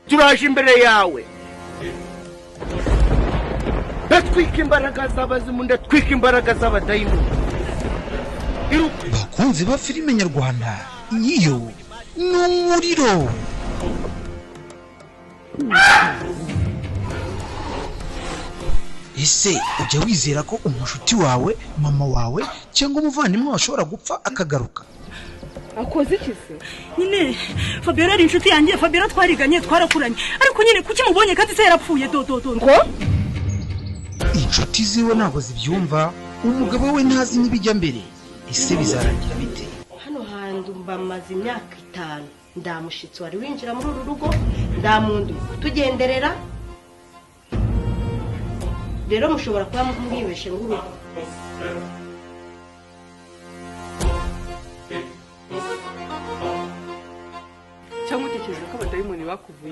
turaje imbere yawe ndatwika imbaraga z'abazimu ndatwika imbaraga z'abadayimoni bakunzi ba filime nyarwanda iyo n'umuriro ese ujya wizera ko umushuti wawe mama wawe cyangwa umuvandimwe washobora gupfa akagaruka akoze iki se nyine Fabiola ari inshuti yanjye Fabiola twariganye twarakuranye ariko nyine kuki mubonye kandi se yarapfuye dododo ngo inshuti ziwe ntabwo zibyumva umugabo we ntazi n'ibijya mbere ese bizarangira bite hano hantu mbamaze imyaka 5 ndamushitsi wari winjira muri uru rugo ndamundu tugenderera rero mushobora kuba mwibeshe nguruko cyangwa utekereza ko abadayimoni bakuvuye